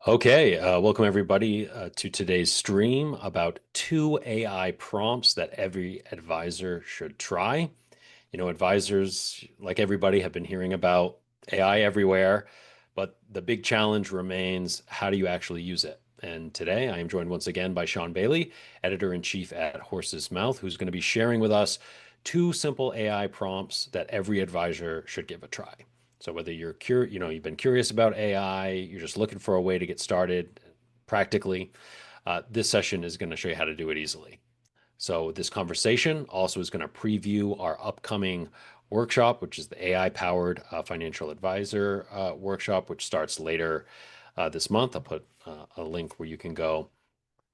Okay, welcome everybody to today's stream about two AI prompts that every advisor should try. Advisors, like everybody, have been hearing about AI everywhere, but the big challenge remains how do you actually use it? And today I am joined once again by Sean Bailey, editor-in-chief at Horsesmouth, who's going to be sharing with us two simple AI prompts that every advisor should give a try. So whether you've been curious about AI, you're just looking for a way to get started practically, this session is going to show you how to do it easily. So this conversation also is going to preview our upcoming workshop, which is the AI-powered financial advisor workshop, which starts later this month. I'll put a link where you can go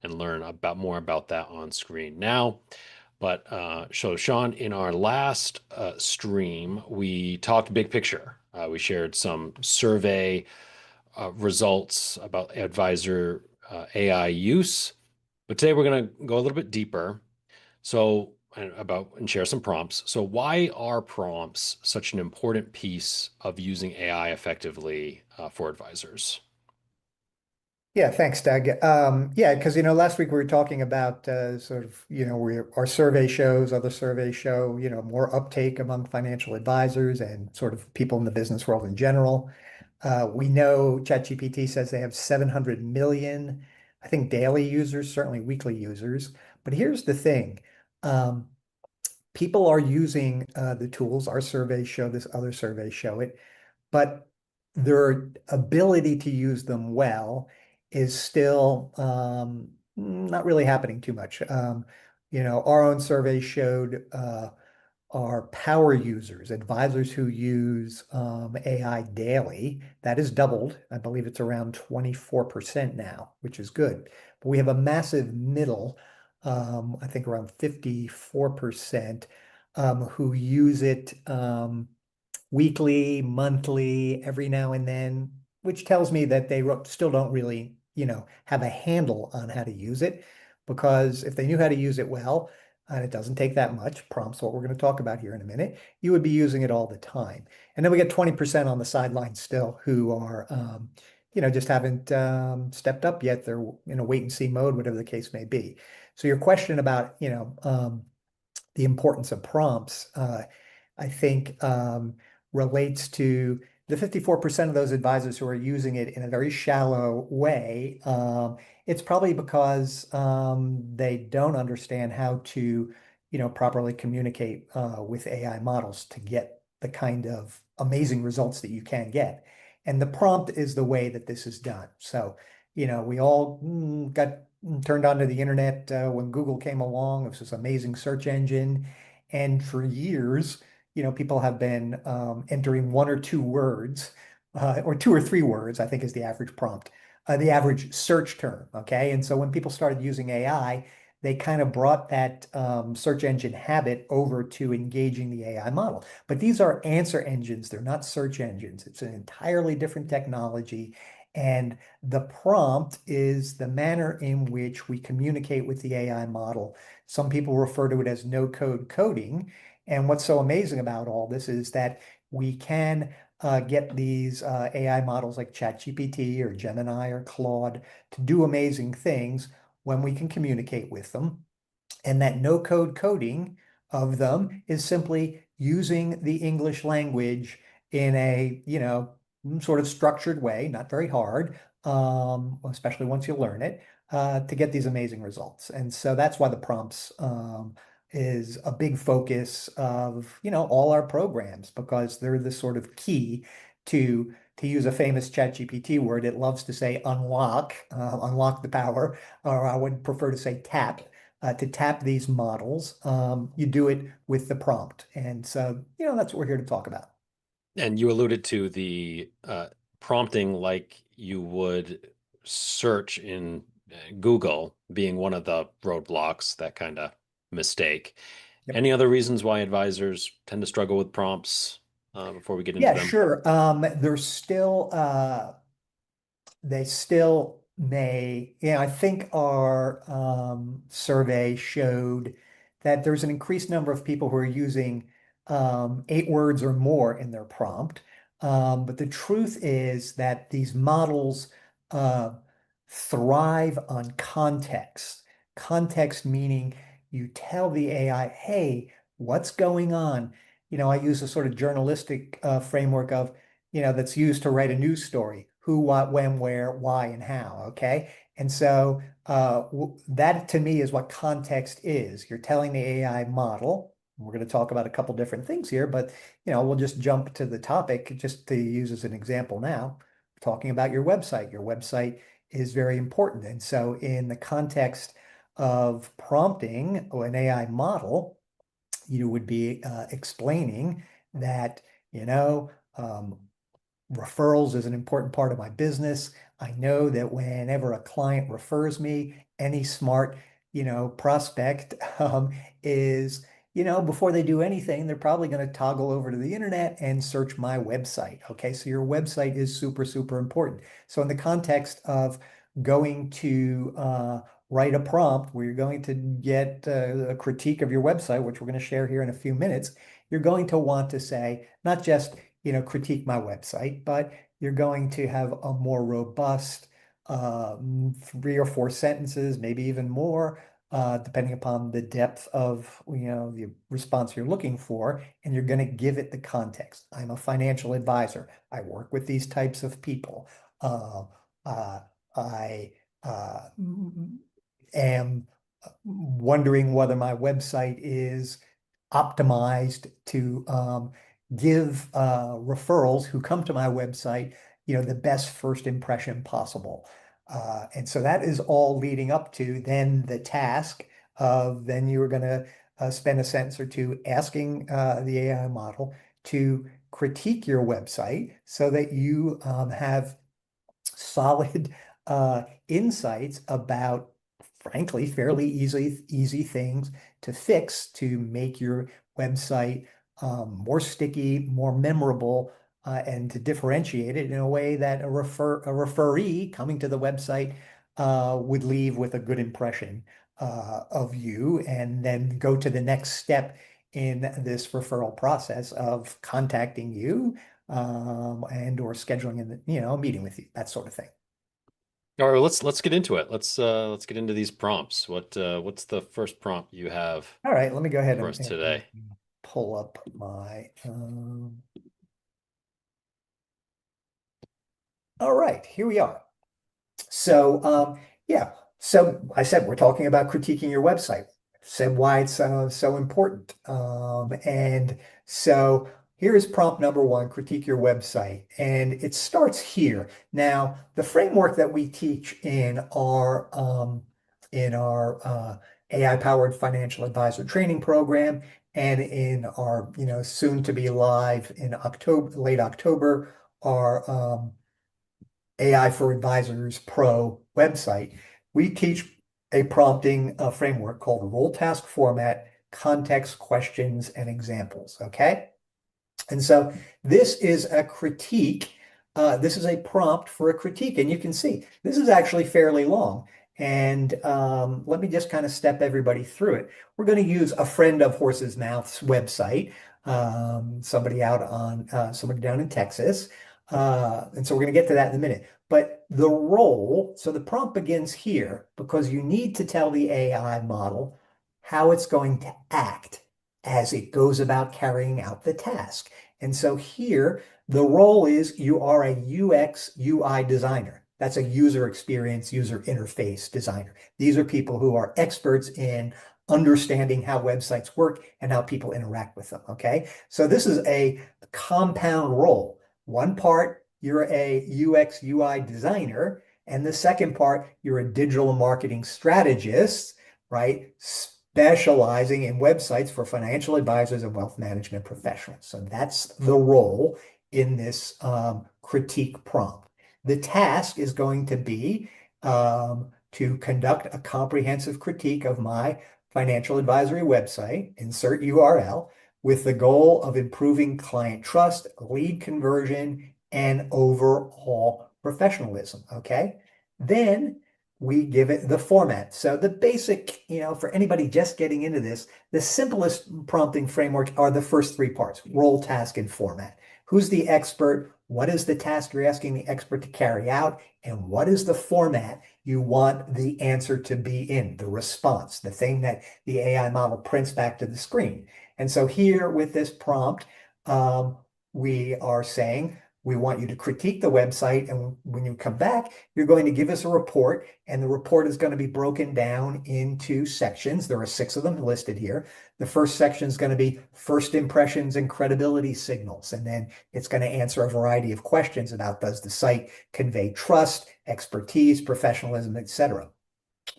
and learn more about that on screen now. But so Sean, in our last stream, we talked big picture. We shared some survey results about advisor AI use. But today we're going to go a little bit deeper. And share some prompts. So why are prompts such an important piece of using AI effectively for advisors? Yeah, thanks, Doug. Yeah, because last week we were talking about sort of our survey shows, other surveys show more uptake among financial advisors and sort of people in the business world in general. We know ChatGPT says they have 700 million, I think, daily users, certainly weekly users. But here's the thing. Um, People are using the tools. Our surveys show this, other surveys show it, but their ability to use them well is still not really happening too much. Our own survey showed our power users, advisors who use AI daily, that is doubled. I believe it's around 24% now, which is good. But we have a massive middle, I think around 54%, who use it weekly, monthly, every now and then, which tells me that they still don't really, have a handle on how to use it. Because if they knew how to use it well, and it doesn't take that much, prompts what we're going to talk about here in a minute, you would be using it all the time. And then we get 20% on the sidelines still who are, just haven't stepped up yet. They're in a wait and see mode, whatever the case may be. So your question about, the importance of prompts, I think relates to the 54% of those advisors who are using it in a very shallow way. It's probably because they don't understand how to, properly communicate with AI models to get the kind of amazing results that you can get. And the prompt is the way that this is done. So, we all got turned on to the internet when Google came along. It was this amazing search engine. And for years, people have been entering one or two words, or two or three words, I think is the average prompt, the average search term. Okay. And so when people started using AI, they kind of brought that search engine habit over to engaging the AI model. But these are answer engines, they're not search engines. It's an entirely different technology. And the prompt is the manner in which we communicate with the AI model. Some people refer to it as no-code coding. And what's so amazing about all this is that we can get these AI models like ChatGPT or Gemini or Claude to do amazing things when we can communicate with them. And that no-code coding of them is simply using the English language in a, sort of structured way, not very hard, especially once you learn it, to get these amazing results. And so that's why the prompts is a big focus of, all our programs, because they're the sort of key to use a famous ChatGPT word. It loves to say unlock the power, or I would prefer to say tap. To tap these models, you do it with the prompt. And so, that's what we're here to talk about. And you alluded to the prompting like you would search in Google being one of the roadblocks, that kind of mistake. Yep. Any other reasons why advisors tend to struggle with prompts before we get into Yeah, them? sure. There's still they still may, I think our survey showed that there's an increased number of people who are using 8 words or more in their prompt. But the truth is that these models uh, thrive on context. Context meaning you tell the AI, hey, what's going on? I use a sort of journalistic framework of, that's used to write a news story: who, what, when, where, why, and how. Okay. And so that to me is what context is. You're telling the AI model. We're going to talk about a couple different things here, but we'll just jump to the topic just to use as an example now, talking about your website. Your website is very important. And so in the context of prompting an AI model, you would be explaining that, you know, um, referrals is an important part of my business. I know that whenever a client refers me, any smart, prospect is, before they do anything, they're probably going to toggle over to the internet and search my website. Okay, so your website is super, super important. So in the context of going to write a prompt where you're going to get a critique of your website, which we're going to share here in a few minutes, you're going to want to say, not just, critique my website, but you're going to have a more robust 3 or 4 sentences, maybe even more, depending upon the depth of, the response you're looking for, and you're going to give it the context. I'm a financial advisor. I work with these types of people. Uh, uh, I am wondering whether my website is optimized to give referrals who come to my website, the best first impression possible. And so that is all leading up to then the task of then you're going to spend a sentence or two asking the AI model to critique your website so that you have solid insights about, frankly, fairly easy things to fix to make your website more sticky, more memorable, and to differentiate it in a way that a referee coming to the website would leave with a good impression of you, and then go to the next step in this referral process of contacting you and or scheduling a meeting with you, that sort of thing. All right, let's get into it. Let's get into these prompts. What's the first prompt you have All right, let me go ahead for and, us today? pull up my. All right, here we are. So, yeah. So I said we're talking about critiquing your website. Said why it's so important. And so here is prompt number one: critique your website, and it starts here. Now, the framework that we teach in our AI-powered financial advisor training program, and in our soon to be live in October, late October, our AI for Advisors Pro website, we teach a prompting framework called role task format, context, questions, and examples. Okay. And so this is a critique. This is a prompt for a critique. And you can see this is actually fairly long. And let me just kind of step everybody through it. We're going to use a friend of Horsesmouth's website, somebody down in Texas. And so we're going to get to that in a minute. But the role, so the prompt begins here because you need to tell the AI model how it's going to act as it goes about carrying out the task. And so here, the role is you are a UX UI designer. That's a user experience, user interface designer. These are people who are experts in understanding how websites work and how people interact with them. Okay. So this is a compound role. One part, you're a UX UI designer. And the second part, you're a digital marketing strategist, right? Specializing in websites for financial advisors and wealth management professionals. So that's the role in this critique prompt. The task is going to be to conduct a comprehensive critique of my financial advisory website, insert URL, with the goal of improving client trust, lead conversion, and overall professionalism. Okay. Then we give it the format. So the basic, for anybody just getting into this, the simplest prompting framework are the first three parts: role, task, and format. Who's the expert? what is the task you're asking the expert to carry out, and what is the format you want the answer to be in, the response, the thing that the AI model prints back to the screen. And so here with this prompt, um, we are saying, we want you to critique the website. And when you come back, you're going to give us a report. And the report is going to be broken down into sections. There are 6 of them listed here. The first section is going to be first impressions and credibility signals. And then it's going to answer a variety of questions about, does the site convey trust, expertise, professionalism, etc.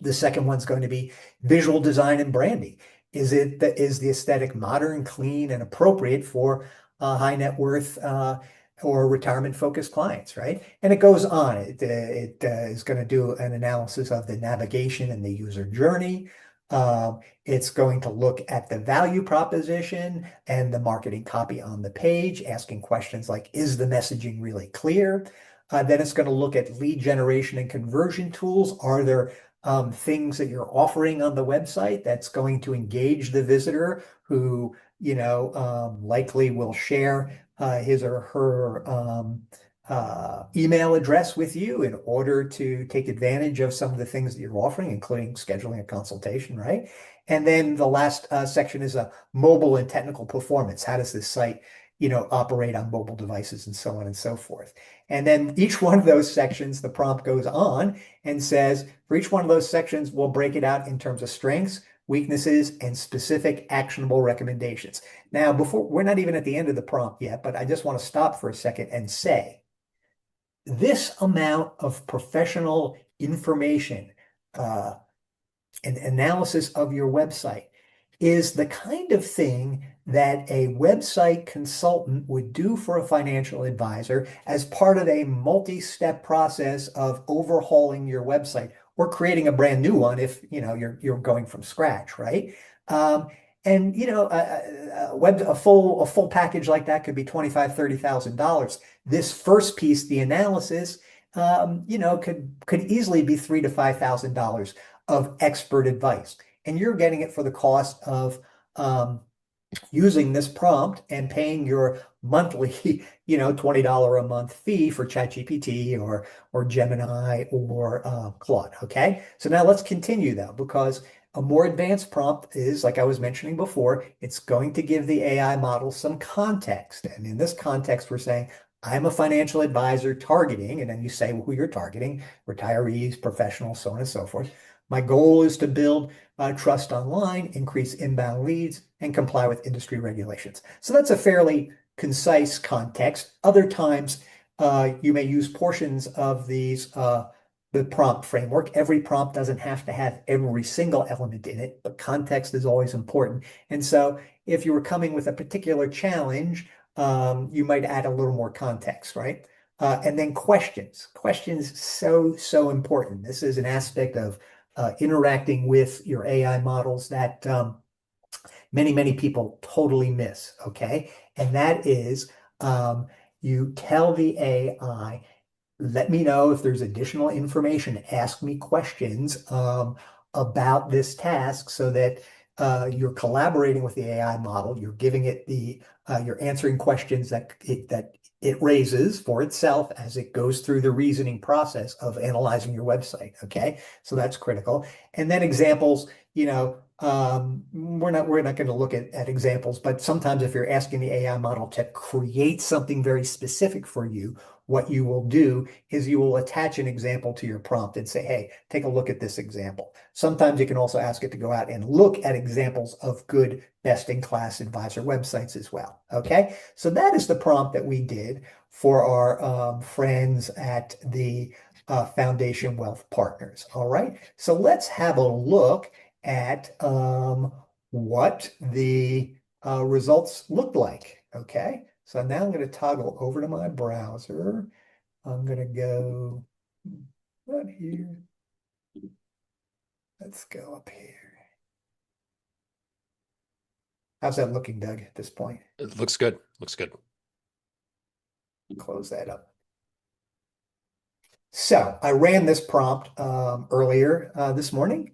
The second one's going to be visual design and branding. Is the aesthetic modern, clean, and appropriate for high net worth or retirement focused clients, right? And it goes on. It is going to do an analysis of the navigation and the user journey. It's going to look at the value proposition and the marketing copy on the page, asking questions like, is the messaging really clear? Then it's going to look at lead generation and conversion tools. Are there things that you're offering on the website that's going to engage the visitor who, likely will share his or her email address with you in order to take advantage of some of the things that you're offering, including scheduling a consultation, right? And then the last section is a mobile and technical performance. How does this site, operate on mobile devices and so on and so forth. And then each one of those sections, the prompt goes on and says, for each one of those sections, we'll break it out in terms of strengths, weaknesses, and specific actionable recommendations. Now, before we're not even at the end of the prompt yet, but I just want to stop for a second and say this amount of professional information, uh, and analysis of your website is the kind of thing that a website consultant would do for a financial advisor as part of a multi-step process of overhauling your website or creating a brand new one if you're going from scratch, right? Um, and a full package like that could be $25,000, $30,000. This first piece, the analysis, could easily be $3,000 to $5,000 of expert advice. And you're getting it for the cost of um, using this prompt and paying your monthly, $20 a month fee for ChatGPT or Gemini or Claude. Okay. So now let's continue though, because a more advanced prompt is, like I was mentioning before, it's going to give the AI model some context. And in this context, we're saying, I'm a financial advisor targeting, and then you say who you're targeting, retirees, professionals, so on and so forth. My goal is to build trust online, increase inbound leads, and comply with industry regulations. So that's a fairly concise context. Other times, you may use portions of the prompt framework. Every prompt doesn't have to have every single element in it, but context is always important. And so if you were coming with a particular challenge, you might add a little more context, right? And then questions. Questions so important. This is an aspect of interacting with your AI models that many people totally miss. Okay. And that is you tell the AI, let me know if there's additional information. Ask me questions about this task so that you're collaborating with the AI model. You're giving it you're answering questions that it raises for itself as it goes through the reasoning process of analyzing your website. Okay, so that's critical. And then examples. We're not going to look at examples, but sometimes if you're asking the AI model to create something very specific for you, what you will do is you will attach an example to your prompt and say, hey, take a look at this example. Sometimes you can also ask it to go out and look at examples of good best-in-class advisor websites as well. Okay, so that is the prompt that we did for our friends at the Foundation Wealth Partners. All right, so let's have a look at what the results look like. Okay, so now I'm going to toggle over to my browser. I'm going to go right here. Let's go up here. How's that looking, Doug, at this point? It looks good. Looks good. Close that up. So I ran this prompt earlier this morning,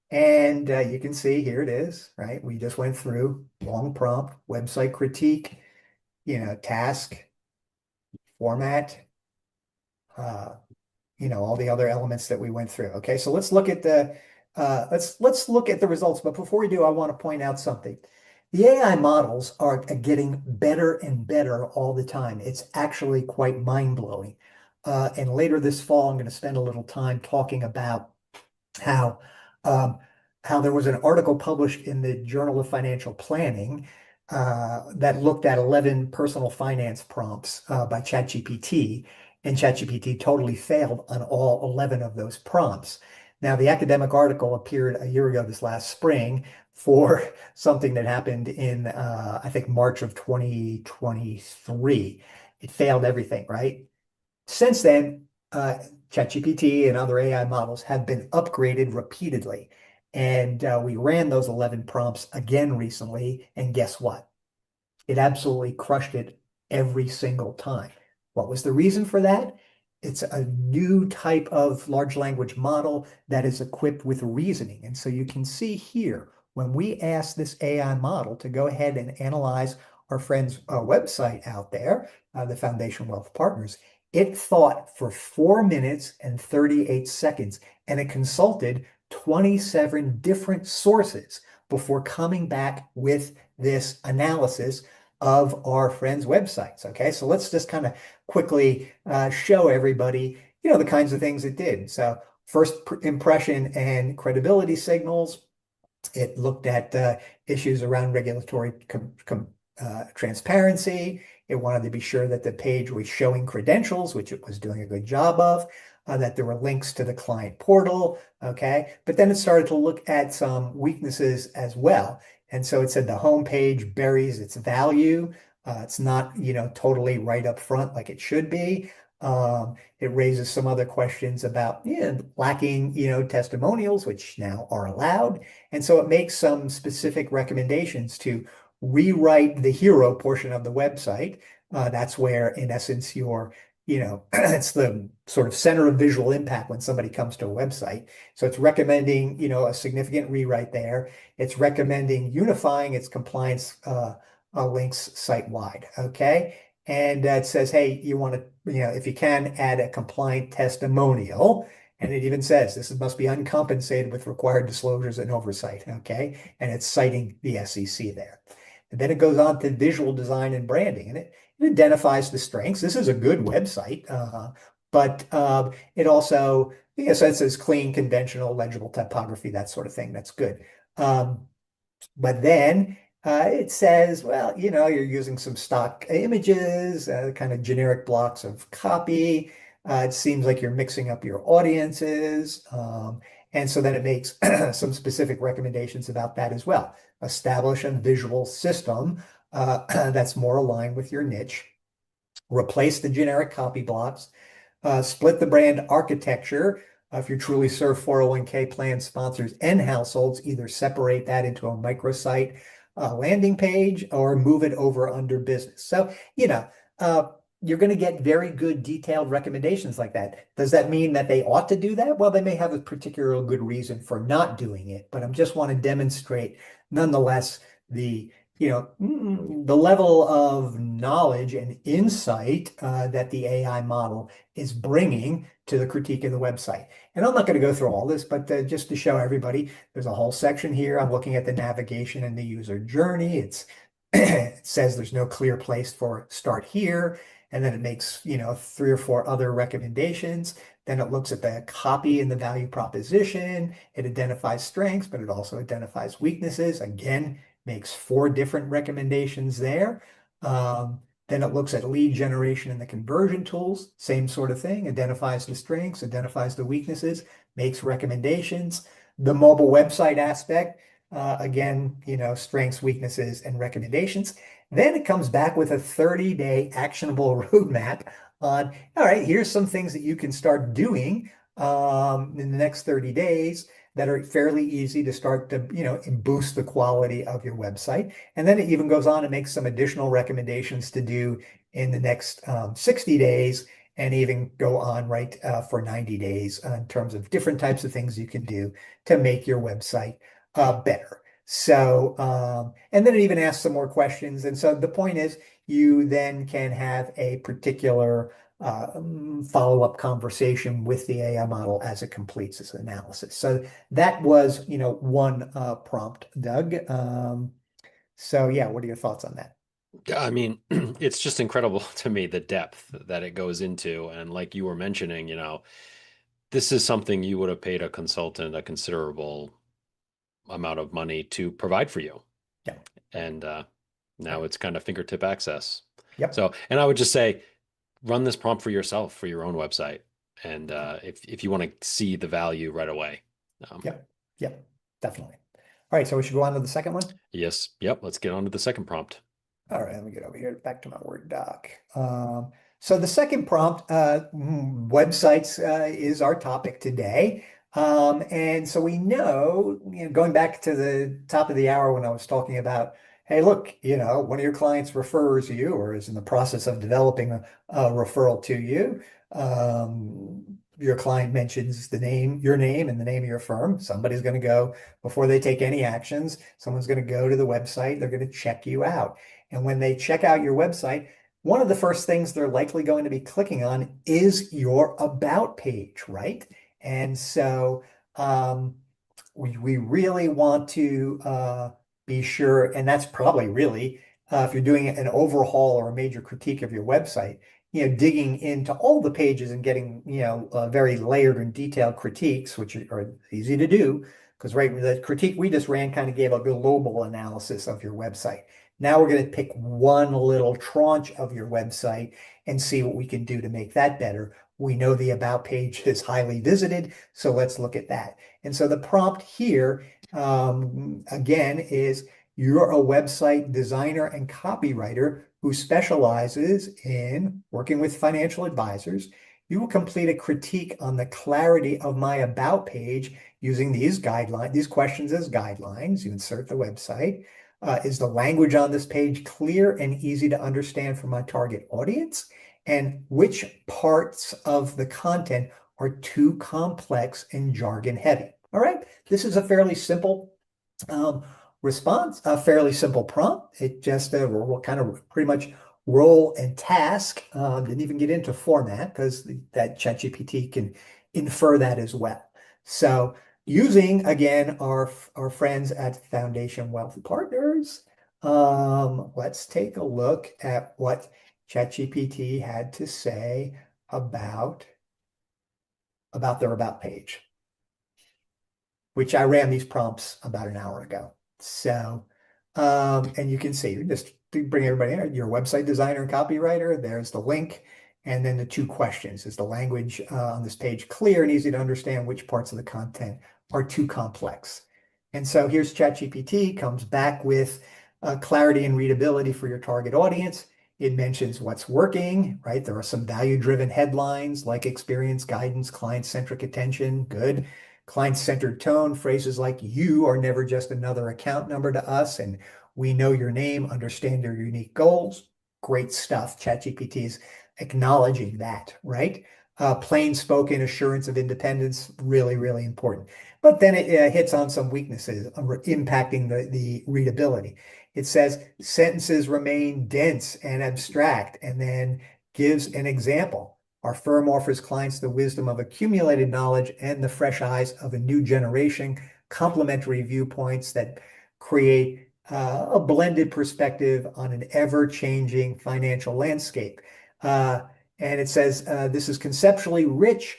and you can see here it is, right? We just went through long prompt, website critique, task, format, uh, all the other elements that we went through. Okay, so let's look at the let's look at the results. But before we do, I want to point out something. The AI models are getting better and better all the time. It's actually quite mind-blowing. And later this fall, I'm going to spend a little time talking about how um, how there was an article published in the Journal of Financial Planning that looked at 11 personal finance prompts by ChatGPT, and ChatGPT totally failed on all 11 of those prompts. Now, the academic article appeared a year ago this last spring for something that happened in, I think, March of 2023. It failed everything, right? Since then, ChatGPT and other AI models have been upgraded repeatedly. And we ran those 11 prompts again recently. And guess what? It absolutely crushed it every single time. What was the reason for that? It's a new type of large language model that is equipped with reasoning. And so you can see here, when we ask this AI model to go ahead and analyze our friend's website out there, the Foundation Wealth Partners, it thought for 4 minutes and 38 seconds, and it consulted 27 different sources before coming back with this analysis of our friends' websites. Okay, so let's just kind of quickly show everybody, the kinds of things it did. So first impression and credibility signals. It looked at issues around regulatory transparency. It wanted to be sure that the page was showing credentials, which it was doing a good job of, that there were links to the client portal. Okay. But then it started to look at some weaknesses as well. And so it said the home page buries its value. It's not, totally right up front like it should be. It raises some other questions about lacking, testimonials, which now are allowed. And so it makes some specific recommendations to rewrite the hero portion of the website. That's where, in essence, it's the sort of center of visual impact when somebody comes to a website. So it's recommending, a significant rewrite there. It's recommending unifying its compliance links site-wide. Okay. And it says, hey, you want to, if you can, add a compliant testimonial. And it even says this must be uncompensated with required disclosures and oversight. Okay. And it's citing the SEC there. And then it goes on to visual design and branding, and it identifies the strengths. This is a good website, but it also, so it says clean, conventional, legible typography, that sort of thing. That's good. But then it says, well, you're using some stock images, kind of generic blocks of copy. It seems like you're mixing up your audiences. And so then it makes some specific recommendations about that as well. Establish a visual system that's more aligned with your niche. Replace the generic copy blocks. Split the brand architecture. If you truly serve 401k plan sponsors and households, either separate that into a microsite landing page or move it over under business. So, you're going to get very good detailed recommendations like that. Does that mean that they ought to do that? Well, they may have a particular good reason for not doing it, but I just want to demonstrate nonetheless the level of knowledge and insight that the AI model is bringing to the critique of the website. And I'm not going to go through all this, but just to show everybody, there's a whole section here. I'm looking at the navigation and the user journey. It says there's no clear place for start here. And then it makes, 3 or 4 other recommendations. Then it looks at the copy and the value proposition. It identifies strengths, but it also identifies weaknesses. Again, makes 4 different recommendations there. Then it looks at lead generation and the conversion tools, same sort of thing, identifies the strengths, identifies the weaknesses, makes recommendations. The mobile website aspect, again, strengths, weaknesses, and recommendations. Then it comes back with a 30-day actionable roadmap on, all right, here's some things that you can start doing in the next 30 days that are fairly easy to start to, and boost the quality of your website. And then it even goes on and makes some additional recommendations to do in the next 60 days and even go on right for 90 days in terms of different types of things you can do to make your website better. So, and then it even asks some more questions. And so the point is, you then can have a particular follow-up conversation with the AI model as it completes its analysis. So that was, one prompt, Doug. So yeah, what are your thoughts on that? I mean, it's just incredible to me the depth that it goes into. And like you were mentioning, this is something you would have paid a consultant a considerable amount of money to provide for you. Yeah, And now right. it's kind of fingertip access. Yep. So, and I would just say, run this prompt for yourself for your own website. And if you want to see the value right away. Um, Yep. Yep. Definitely. All right, so we should go on to the second one. yes, yep, let's get on to the second prompt. All right, let me get over here back to my Word doc. So the second prompt, websites, is our topic today. And so we know, going back to the top of the hour when I was talking about, hey, look, one of your clients refers you or is in the process of developing a referral to you. Your client mentions your name and the name of your firm. Somebody's going to go, before they take any actions, someone's going to go to the website, they're going to check you out. And when they check out your website, one of the first things they're likely going to be clicking on is your about page, right? And so we really want to be sure, and that's probably really, if you're doing an overhaul or a major critique of your website, digging into all the pages and getting, very layered and detailed critiques, which are easy to do, because right, the critique we just ran kind of gave a global analysis of your website. Now we're going to pick one little tranche of your website and see what we can do to make that better. We know the about page is highly visited, so let's look at that. And so the prompt here, again, is you're a website designer and copywriter who specializes in working with financial advisors. You will complete a critique on the clarity of my about page using these guidelines, these questions as guidelines. You insert the website. Is the language on this page clear and easy to understand for my target audience? And which parts of the content are too complex and jargon heavy? All right, this is a fairly simple um, response, a fairly simple prompt. It just will kind of pretty much role and task. Didn't even get into format because that ChatGPT can infer that as well. So using again our friends at Foundation Wealth Partners, let's take a look at what ChatGPT had to say about their about page, which I ran these prompts about an hour ago. So, and you can see, just to bring everybody in, your website designer and copywriter, there's the link. And then the two questions, is the language on this page clear and easy to understand? Which parts of the content are too complex? And so here's ChatGPT, comes back with clarity and readability for your target audience. It mentions what's working, right? There are some value-driven headlines like experience, guidance, client-centric attention. Good. Client-centered tone, phrases like you are never just another account number to us, and we know your name, understand your unique goals. Great stuff. ChatGPT is acknowledging that, right? Plain spoken assurance of independence, really, really important. But then it hits on some weaknesses impacting the readability. It says sentences remain dense and abstract, and then gives an example. Our firm offers clients the wisdom of accumulated knowledge and the fresh eyes of a new generation, complementary viewpoints that create a blended perspective on an ever-changing financial landscape. Uh, and it says this is conceptually rich.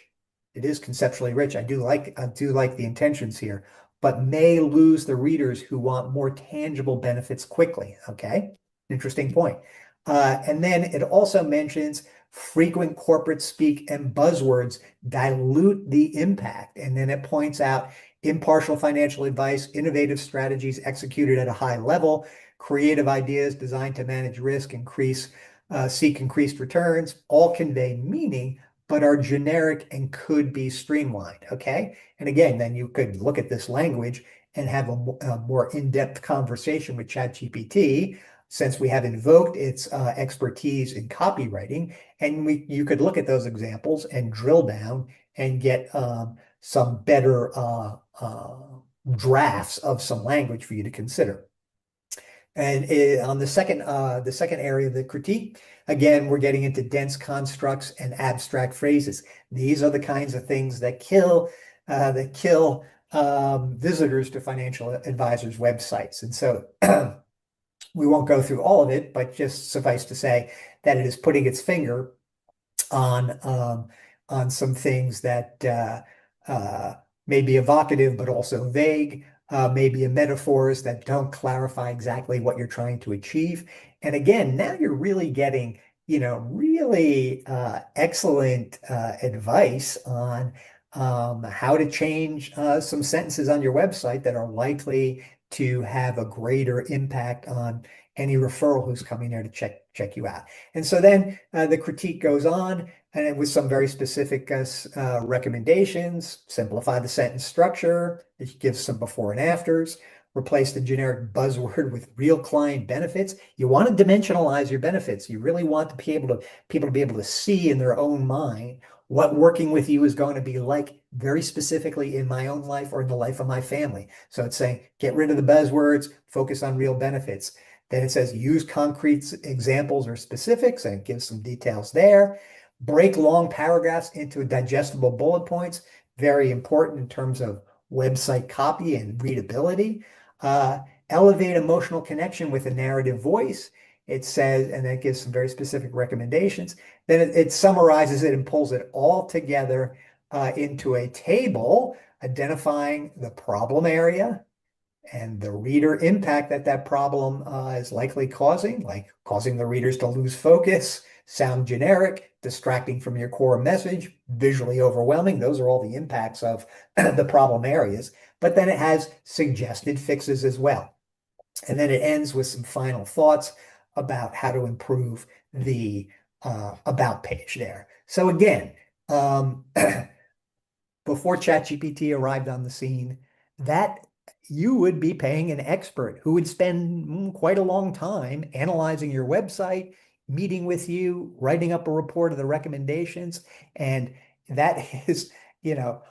It is conceptually rich. I do like the intentions here, but may lose the readers who want more tangible benefits quickly. Okay, interesting point. And then it also mentions frequent corporate speak and buzzwords dilute the impact. And then it points out impartial financial advice, innovative strategies executed at a high level, creative ideas designed to manage risk, seek increased returns, all convey meaning, but are generic and could be streamlined. Okay. And again, then you could look at this language and have a more in-depth conversation with ChatGPT, since we have invoked its expertise in copywriting, and you could look at those examples and drill down and get some better drafts of some language for you to consider. And on the second area of the critique, again, we're getting into dense constructs and abstract phrases. These are the kinds of things that kill visitors to financial advisors' websites. And so we won't go through all of it, but just suffice to say that it is putting its finger on on some things that may be evocative but also vague, maybe in metaphors that don't clarify exactly what you're trying to achieve. And again, now you're really getting, really excellent advice on how to change some sentences on your website that are likely to have a greater impact on any referral who's coming there to check you out. And so then the critique goes on and with some very specific recommendations. Simplify the sentence structure. It gives some before and afters. Replace the generic buzzword with real client benefits. You want to dimensionalize your benefits. You really want to be able to people to be able to see in their own mind what working with you is going to be like very specifically in my own life or in the life of my family. So it's saying get rid of the buzzwords, focus on real benefits. Then it says use concrete examples or specifics and give some details there. Break long paragraphs into digestible bullet points. Very important in terms of website copy and readability. Uh, Elevate emotional connection with a narrative voice. It says, and that gives some very specific recommendations. Then it summarizes it and pulls it all together into a table identifying the problem area, and the reader impact that that problem is likely causing, like causing the readers to lose focus, sound generic, distracting from your core message, visually overwhelming. Those are all the impacts of the problem areas. But then it has suggested fixes as well. And then it ends with some final thoughts about how to improve the about page there. So again, before ChatGPT arrived on the scene, that you would be paying an expert who would spend quite a long time analyzing your website, meeting with you, writing up a report of the recommendations. And that is, you know,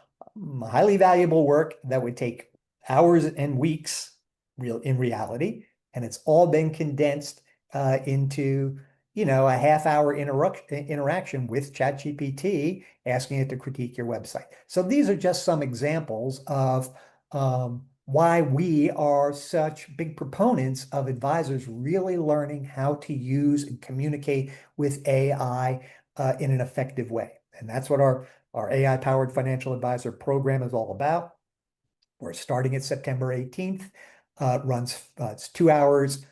highly valuable work that would take hours and weeks real in reality. And it's all been condensed into, a half-hour interaction with ChatGPT asking it to critique your website. So these are just some examples of why we are such big proponents of advisors really learning how to use and communicate with AI in an effective way. And that's what our AI-powered financial advisor program is all about. We're starting at September 18th. It's 2 hours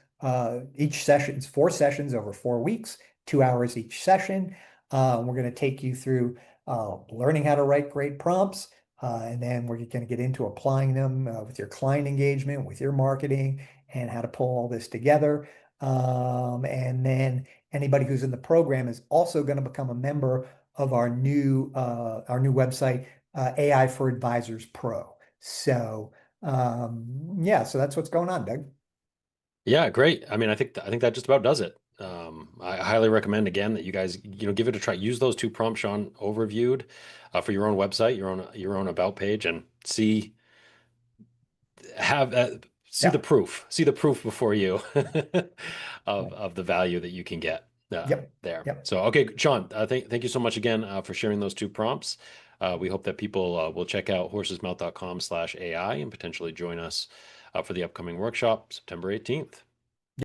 each session. It's 4 sessions over 4 weeks, 2 hours each session. We're going to take you through learning how to write great prompts. And then we're going to get into applying them with your client engagement, with your marketing, and how to pull all this together. And then anybody who's in the program is also going to become a member of our new website, AI for Advisors Pro. So yeah, so that's what's going on, Doug. Yeah, great. I mean, I think that just about does it. I highly recommend again that you guys, give it a try. Use those two prompts Sean overviewed for your own website, your own about page, and have see the Yeah. proof. See the proof before you of the value that you can get Yep. there. Yep. So, okay, Sean, thank you so much again for sharing those two prompts. We hope that people will check out horsesmouth.com/AI and potentially join us for the upcoming workshop September 18th.